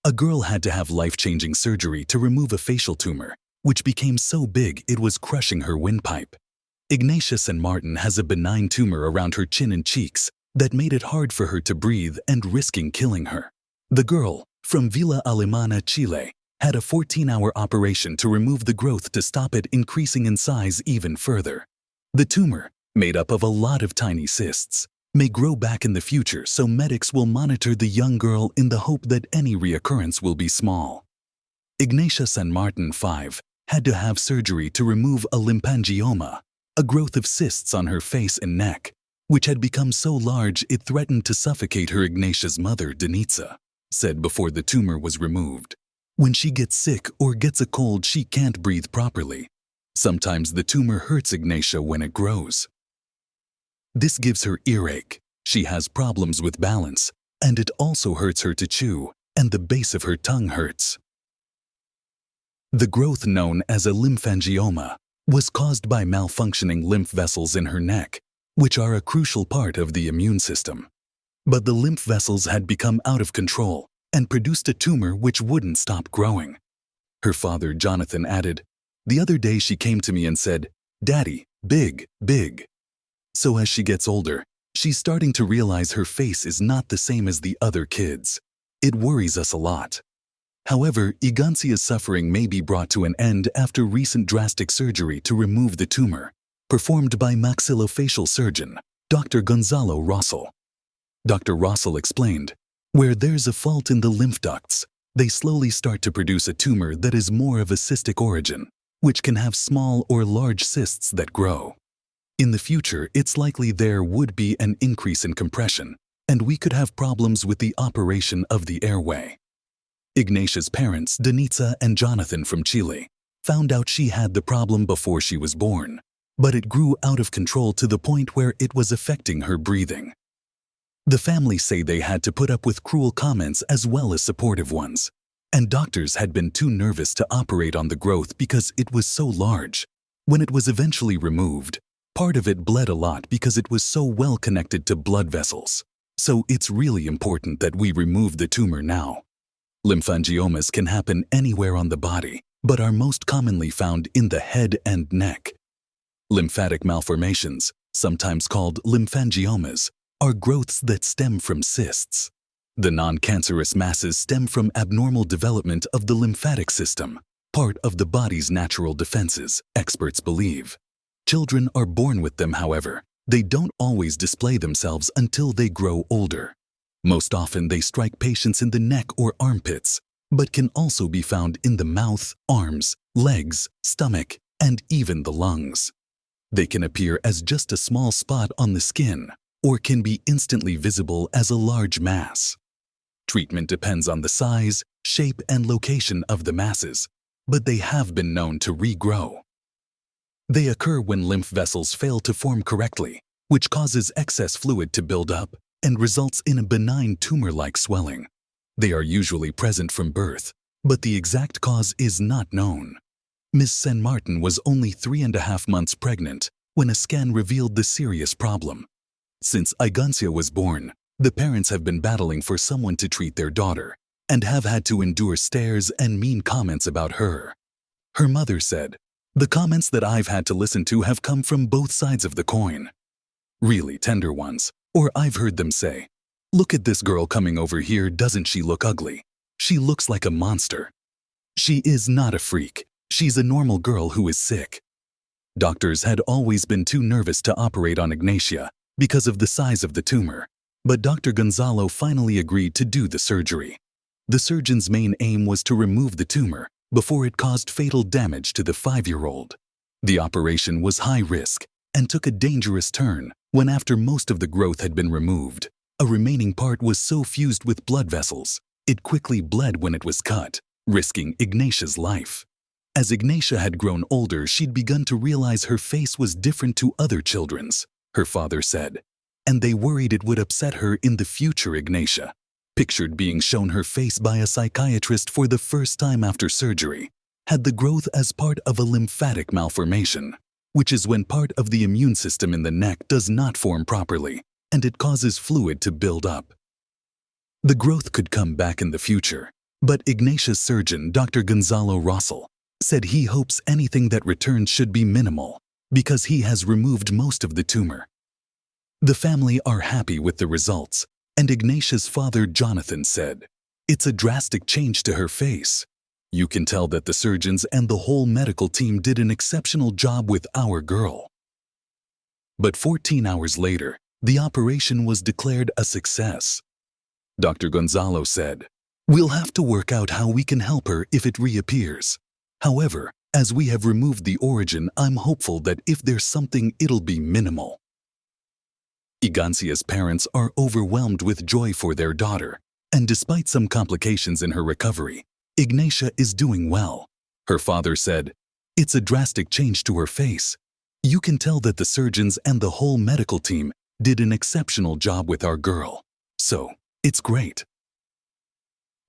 A girl had to have life-changing surgery to remove a facial tumor, which became so big it was crushing her windpipe. Ignacia San Martin has a benign tumor around her chin and cheeks that made it hard for her to breathe and risking killing her. The girl, from Villa Alemana, Chile, had a 14-hour operation to remove the growth to stop it increasing in size even further. The tumor, made up of a lot of tiny cysts, may grow back in the future, so medics will monitor the young girl in the hope that any reoccurrence will be small. Ignacia San Martin, 5, had to have surgery to remove a lymphangioma, a growth of cysts on her face and neck, which had become so large it threatened to suffocate her. Ignacia's mother, Denitsa, said before the tumor was removed, "When she gets sick or gets a cold, she can't breathe properly. Sometimes the tumor hurts Ignacia when it grows. This gives her earache, she has problems with balance, and it also hurts her to chew, and the base of her tongue hurts." The growth, known as a lymphangioma, was caused by malfunctioning lymph vessels in her neck, which are a crucial part of the immune system. But the lymph vessels had become out of control and produced a tumor which wouldn't stop growing. Her father, Jonathan, added, "The other day she came to me and said, 'Daddy, big, big.' So as she gets older, she's starting to realize her face is not the same as the other kids. It worries us a lot." However, Igancia's suffering may be brought to an end after recent drastic surgery to remove the tumor, performed by maxillofacial surgeon, Dr. Gonzalo Rossell. Dr. Rossell explained, "Where there's a fault in the lymph ducts, they slowly start to produce a tumor that is more of a cystic origin, which can have small or large cysts that grow. In the future, it's likely there would be an increase in compression, and we could have problems with the operation of the airway." Ignacia's parents, Denitsa and Jonathan from Chile, found out she had the problem before she was born, but it grew out of control to the point where it was affecting her breathing. The family say they had to put up with cruel comments as well as supportive ones, and doctors had been too nervous to operate on the growth because it was so large. When it was eventually removed, part of it bled a lot because it was so well connected to blood vessels. So it's really important that we remove the tumor now. Lymphangiomas can happen anywhere on the body, but are most commonly found in the head and neck. Lymphatic malformations, sometimes called lymphangiomas, are growths that stem from cysts. The non-cancerous masses stem from abnormal development of the lymphatic system, part of the body's natural defenses, experts believe. Children are born with them, however. They don't always display themselves until they grow older. Most often they strike patients in the neck or armpits, but can also be found in the mouth, arms, legs, stomach, and even the lungs. They can appear as just a small spot on the skin, or can be instantly visible as a large mass. Treatment depends on the size, shape, and location of the masses, but they have been known to regrow. They occur when lymph vessels fail to form correctly, which causes excess fluid to build up and results in a benign tumor-like swelling. They are usually present from birth, but the exact cause is not known. Ms. San Martin was only 3.5 months pregnant when a scan revealed the serious problem. Since Igancia was born, the parents have been battling for someone to treat their daughter and have had to endure stares and mean comments about her. Her mother said, "The comments that I've had to listen to have come from both sides of the coin. Really tender ones. Or I've heard them say, 'Look at this girl coming over here, doesn't she look ugly? She looks like a monster. She is not a freak. She's a normal girl who is sick.'" Doctors had always been too nervous to operate on Ignacia because of the size of the tumor, but Dr. Gonzalo finally agreed to do the surgery. The surgeon's main aim was to remove the tumor before it caused fatal damage to the 5-year-old. The operation was high risk and took a dangerous turn when, after most of the growth had been removed, a remaining part was so fused with blood vessels, it quickly bled when it was cut, risking Ignacia's life. As Ignacia had grown older, she'd begun to realize her face was different to other children's, her father said, and they worried it would upset her in the future. Ignacia pictured being shown her face by a psychiatrist for the first time after surgery, had the growth as part of a lymphatic malformation, which is when part of the immune system in the neck does not form properly, and it causes fluid to build up. The growth could come back in the future, But Ignatia's surgeon, Dr. Gonzalo Rossell, said he hopes anything that returns should be minimal because he has removed most of the tumor. The family are happy with the results, and Ignatia's father, Jonathan, said, "It's a drastic change to her face. You can tell that the surgeons and the whole medical team did an exceptional job with our girl." But 14 hours later, the operation was declared a success. Dr. Gonzalo said, "We'll have to work out how we can help her if it reappears. However, as we have removed the origin, I'm hopeful that if there's something, it'll be minimal." Igancia's parents are overwhelmed with joy for their daughter, and despite some complications in her recovery, Ignacia is doing well. Her father said, "It's a drastic change to her face. You can tell that the surgeons and the whole medical team did an exceptional job with our girl. So, it's great."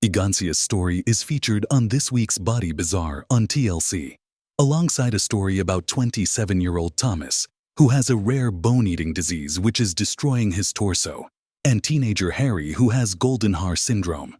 Igancia's story is featured on this week's Body Bazaar on TLC, alongside a story about 27-year-old Thomas, who has a rare bone-eating disease which is destroying his torso, and teenager Harry, who has Goldenhar syndrome.